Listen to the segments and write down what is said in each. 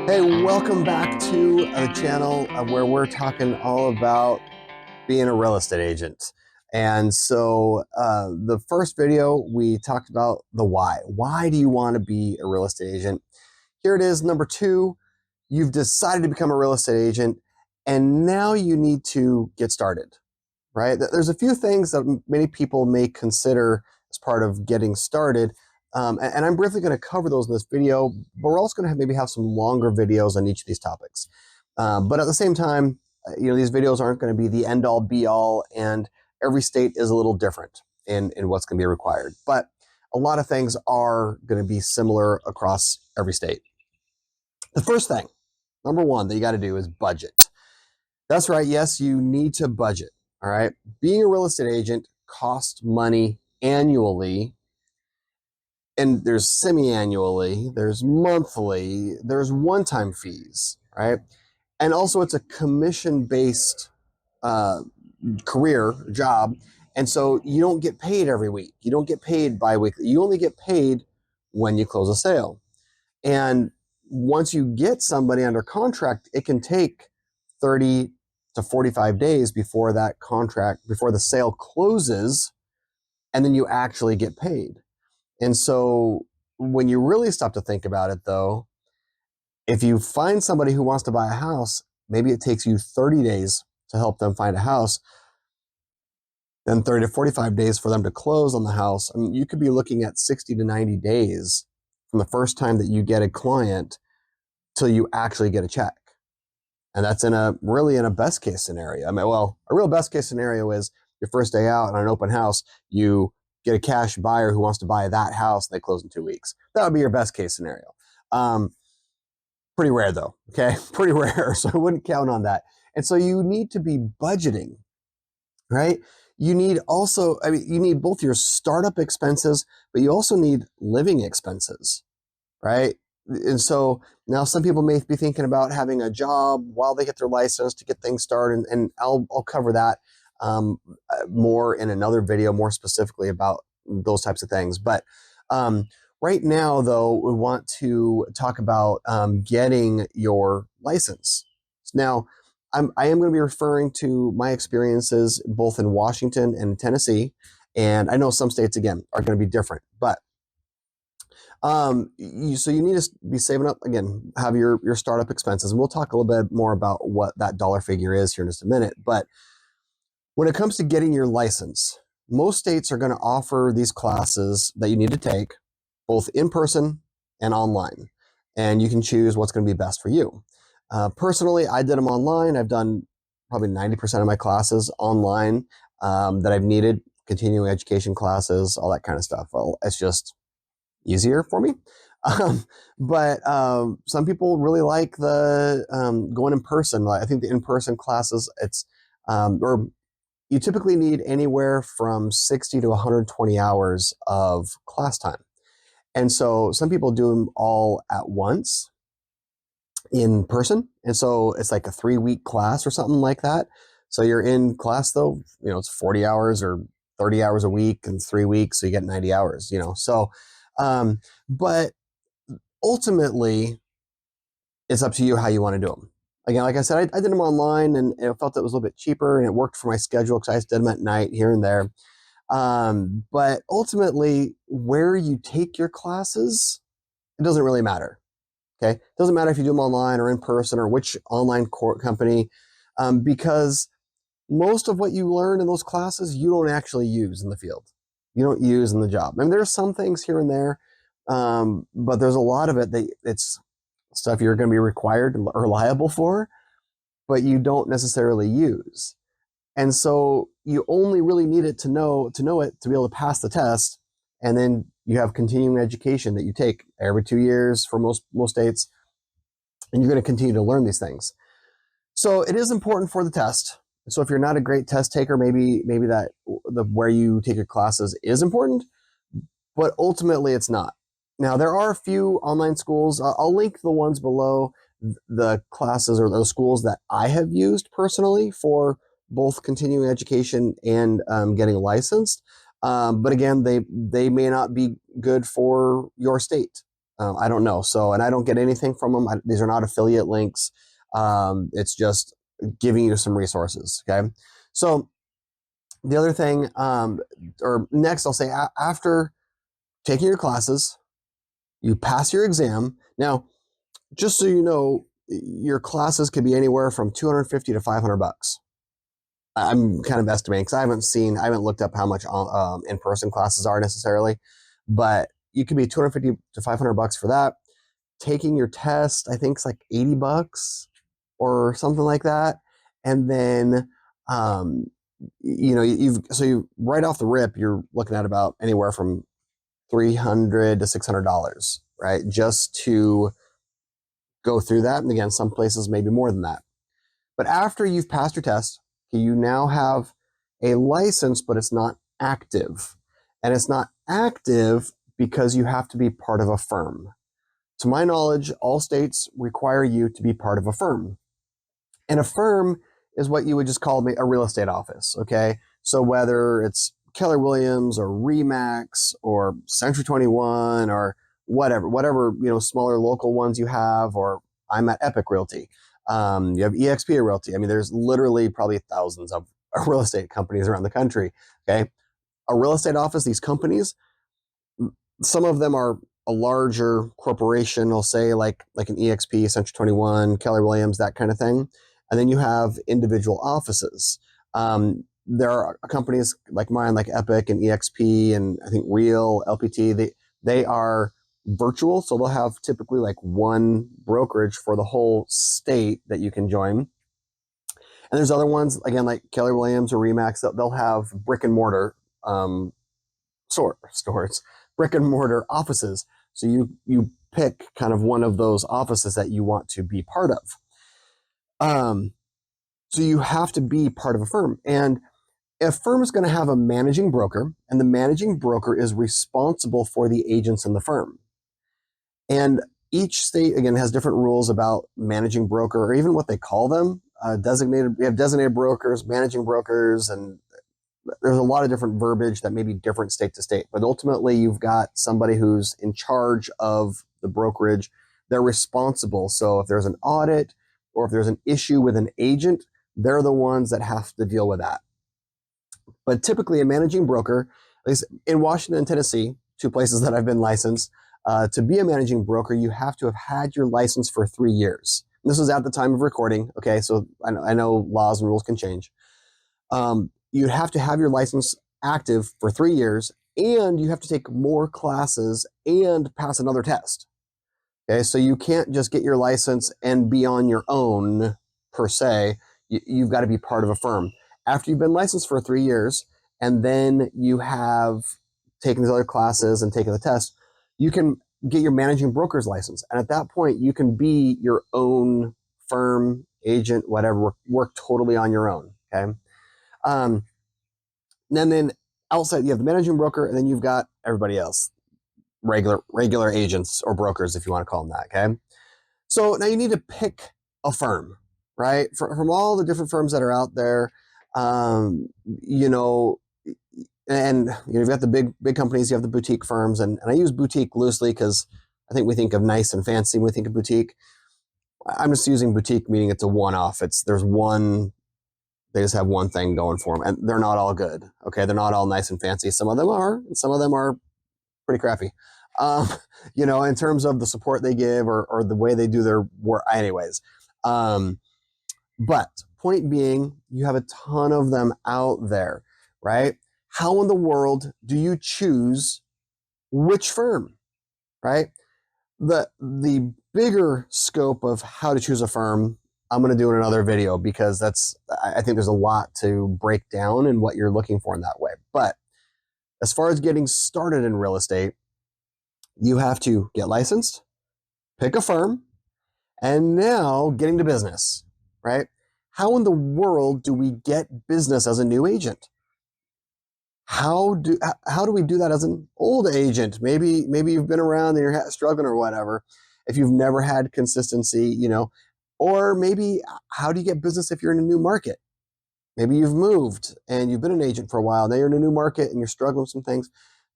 Hey, welcome back to the channel where we're talking all about being a real estate agent. And so the first video, we talked about the why. Why do you want to be a real estate agent? Here it is, number two. You've decided to become a real estate agent, and now you need to get started, right? There's a few things that many people may consider as part of getting started. And I'm briefly going to cover those in this video, but we're also going to maybe have some longer videos on each of these topics. But at the same time, these videos aren't going to be the end all be all, and every state is a little different in what's going to be required. But a lot of things are going to be similar across every state. The first thing, number one, that you got to do is budget. That's right. Yes, you need to budget. All right. Being a real estate agent costs money annually, and there's semi-annually, there's monthly, there's one-time fees, right? And also it's a commission-based career job. And so you don't get paid every week. You don't get paid bi-weekly. You only get paid when you close a sale. And once you get somebody under contract, it can take 30 to 45 days before the sale closes, and then you actually get paid. And so when you really stop to think about it, though, if you find somebody who wants to buy a house, maybe it takes you 30 days to help them find a house, then 30 to 45 days for them to close on the house. I mean, you could be looking at 60 to 90 days from the first time that you get a client till you actually get a check. And that's in a best case scenario. I mean, well, a real best case scenario is your first day out on an open house, you get a cash buyer who wants to buy that house, and they close in 2 weeks. That would be your best case scenario. Pretty rare though, okay? Pretty rare, so I wouldn't count on that. And so you need to be budgeting, right? You need both your startup expenses, but you also need living expenses, right? And so now some people may be thinking about having a job while they get their license to get things started, and I'll cover that more in another video, more specifically about those types of things. But right now, though, we want to talk about getting your license. Now, I am going to be referring to my experiences both in Washington and Tennessee, and I know some states, again, are going to be different, but so you need to be saving up, again, have your startup expenses, and we'll talk a little bit more about what that dollar figure is here in just a minute. But when it comes to getting your license, most states are going to offer these classes that you need to take both in person and online, and you can choose what's going to be best for you. Personally, I did them online. I've done probably 90% of my classes online that I've needed, continuing education classes, all that kind of stuff. Well, it's just easier for me. But some people really like the going in person. I think the in-person classes, you typically need anywhere from 60 to 120 hours of class time. And so some people do them all at once in person. And so it's like a 3-week class or something like that. So you're in class, though, it's 40 hours or 30 hours a week in 3 weeks. So you get 90 hours, So, but ultimately, it's up to you how you want to do them. Again, like I said, I did them online, and I felt it was a little bit cheaper, and it worked for my schedule because I just did them at night here and there. But ultimately, where you take your classes, it doesn't really matter. Okay, it doesn't matter if you do them online or in person or which online company, because most of what you learn in those classes you don't actually use in the field. You don't use in the job. I mean, there's some things here and there, but there's a lot of it that it's stuff you're going to be required or liable for, but you don't necessarily use. And so you only really need it to know it to be able to pass the test. And then you have continuing education that you take every 2 years for most states, and you're going to continue to learn these things. So it is important for the test. So if you're not a great test taker, maybe that where you take your classes is important, but ultimately it's not. Now, there are a few online schools. I'll link the ones below, the classes or those schools that I have used personally for both continuing education and getting licensed. But again, they may not be good for your state. I don't know. So, and I don't get anything from them. These are not affiliate links. It's just giving you some resources. Okay. So the other thing, or next, I'll say after taking your classes, you pass your exam. Now, just so you know, your classes could be anywhere from 250 to 500 bucks. I'm kind of estimating because I haven't looked up how much in-person classes are necessarily, but you could be 250 to 500 bucks for that. Taking your test, I think it's like 80 bucks or something like that. And then, you right off the rip, you're looking at about anywhere from $300 to $600, right? Just to go through that. And again, some places maybe more than that. But after you've passed your test, you now have a license, but it's not active. And it's not active because you have to be part of a firm. To my knowledge, all states require you to be part of a firm. And a firm is what you would just call a real estate office, okay? So whether it's Keller Williams or Remax or Century 21 or whatever, smaller local ones you have, or I'm at Epic Realty. You have eXp Realty. I mean, there's literally probably thousands of real estate companies around the country, okay? A real estate office, these companies, some of them are a larger corporation, I'll say like an eXp, Century 21, Keller Williams, that kind of thing. And then you have individual offices. There are companies like mine, like Epic and eXp, and I think Real, LPT, they are virtual. So they'll have typically like one brokerage for the whole state that you can join. And there's other ones, again, like Keller Williams or Remax, they'll have brick and mortar stores, brick and mortar offices. So you pick kind of one of those offices that you want to be part of. So you have to be part of a firm. And a firm is going to have a managing broker, and the managing broker is responsible for the agents in the firm. And each state, again, has different rules about managing broker, or even what they call them. We have designated brokers, managing brokers, and there's a lot of different verbiage that may be different state to state. But ultimately, you've got somebody who's in charge of the brokerage. They're responsible. So if there's an audit or if there's an issue with an agent, they're the ones that have to deal with that. But typically, a managing broker, at least in Washington and Tennessee, two places that I've been licensed, to be a managing broker, you have to have had your license for 3 years. And this was at the time of recording. Okay, so I know laws and rules can change. You have to have your license active for 3 years, and you have to take more classes and pass another test. Okay, so you can't just get your license and be on your own per se. You've got to be part of a firm. After you've been licensed for 3 years, and then you have taken these other classes and taken the test, you can get your managing broker's license. And at that point, you can be your own firm, agent, whatever, work totally on your own. Okay. And then outside, you have the managing broker, and then you've got everybody else, regular agents or brokers, if you want to call them that. Okay. So now you need to pick a firm, right? From all the different firms that are out there, and you've got the big companies, you have the boutique firms, and I use boutique loosely because I think we think of nice and fancy when we think of boutique. I'm just using boutique meaning it's a one-off. They just have one thing going for them, and they're not all good. Okay, they're not all nice and fancy. Some of them are, and some of them are pretty crappy. In terms of the support they give or the way they do their work. Anyways, but point being, you have a ton of them out there, right? How in the world do you choose which firm, right? The bigger scope of how to choose a firm, I'm going to do in another video because I think there's a lot to break down in what you're looking for in that way. But as far as getting started in real estate, you have to get licensed, pick a firm, and now get into business, right? How in the world do we get business as a new agent? How do we do that as an old agent? Maybe you've been around and you're struggling or whatever. If you've never had consistency, or maybe how do you get business if you're in a new market? Maybe you've moved and you've been an agent for a while. Now you're in a new market and you're struggling with some things.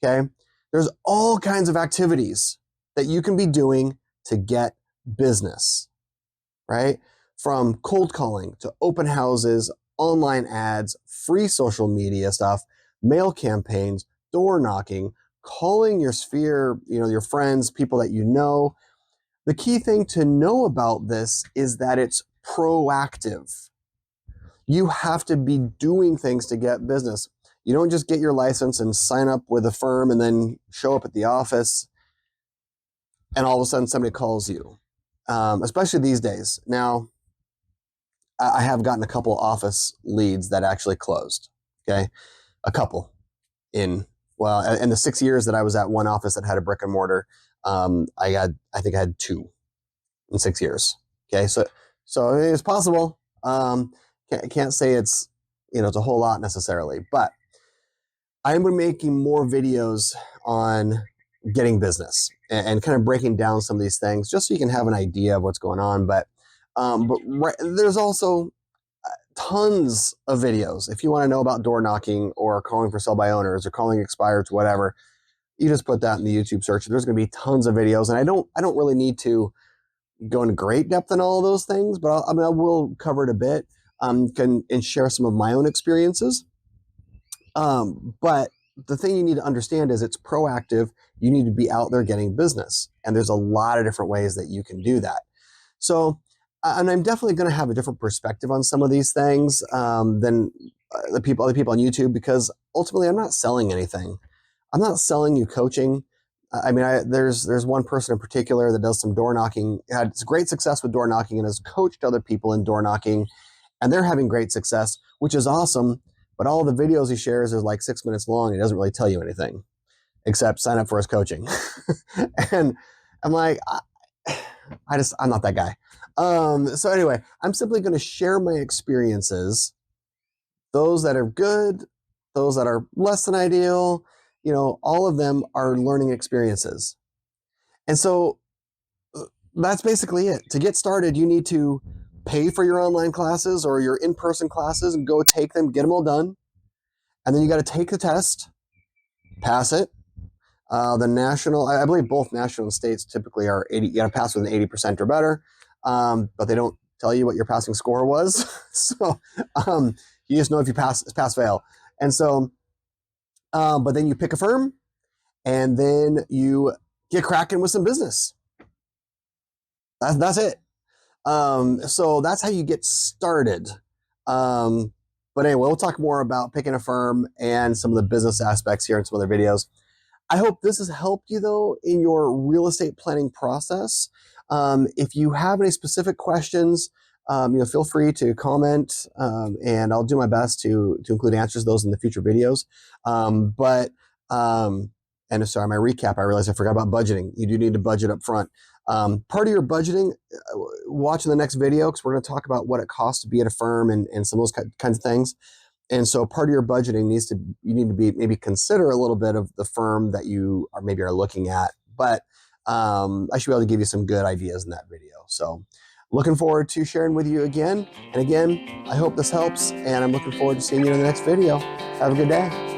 Okay. There's all kinds of activities that you can be doing to get business, right? From cold calling to open houses, online ads, free social media stuff, mail campaigns, door knocking, calling your sphere, your friends, people that you know. The key thing to know about this is that it's proactive. You have to be doing things to get business. You don't just get your license and sign up with a firm and then show up at the office and all of a sudden somebody calls you, especially these days. Now, I have gotten a couple office leads that actually closed. Okay. A couple in the 6 years that I was at one office that had a brick and mortar. I think I had 2 in 6 years. Okay. So it's possible. Can't say it's a whole lot necessarily, but I'm making more videos on getting business and kind of breaking down some of these things just so you can have an idea of what's going on. But there's also tons of videos. If you want to know about door knocking or calling for sell by owners or calling expireds, whatever, you just put that in the YouTube search. There's going to be tons of videos, and I don't really need to go into great depth in all of those things, but I will cover it a bit, and share some of my own experiences. But the thing you need to understand is it's proactive. You need to be out there getting business, and there's a lot of different ways that you can do that. So, and I'm definitely going to have a different perspective on some of these things than other people on YouTube, because ultimately I'm not selling anything. I'm not selling you coaching. I mean, there's one person in particular that does some door knocking, had great success with door knocking, and has coached other people in door knocking, and they're having great success, which is awesome. But all the videos he shares is like 6 minutes long. He doesn't really tell you anything except sign up for his coaching. And I'm like, I'm not that guy. So anyway, I'm simply going to share my experiences, those that are good, those that are less than ideal, all of them are learning experiences. And so that's basically it. To get started, you need to pay for your online classes or your in-person classes and go take them, get them all done. And then you got to take the test, pass it. The national, I believe both national and states typically are 80, you got to pass with an 80% or better. But they don't tell you what your passing score was. So you just know if you pass, fail. And so, but then you pick a firm and then you get cracking with some business. That's it. So that's how you get started. But anyway, we'll talk more about picking a firm and some of the business aspects here in some other videos. I hope this has helped you though in your real estate planning process. If you have any specific questions, feel free to comment, and I'll do my best to include answers to those in the future videos. And sorry, my recap, I realized I forgot about budgeting. You do need to budget up front. Part of your budgeting, watch in the next video, because we're going to talk about what it costs to be at a firm and some of those kinds of things. And so part of your budgeting you need to be maybe consider a little bit of the firm that you are looking at. But I should be able to give you some good ideas in that video. So looking forward to sharing with you again. And again, I hope this helps, and I'm looking forward to seeing you in the next video. Have a good day.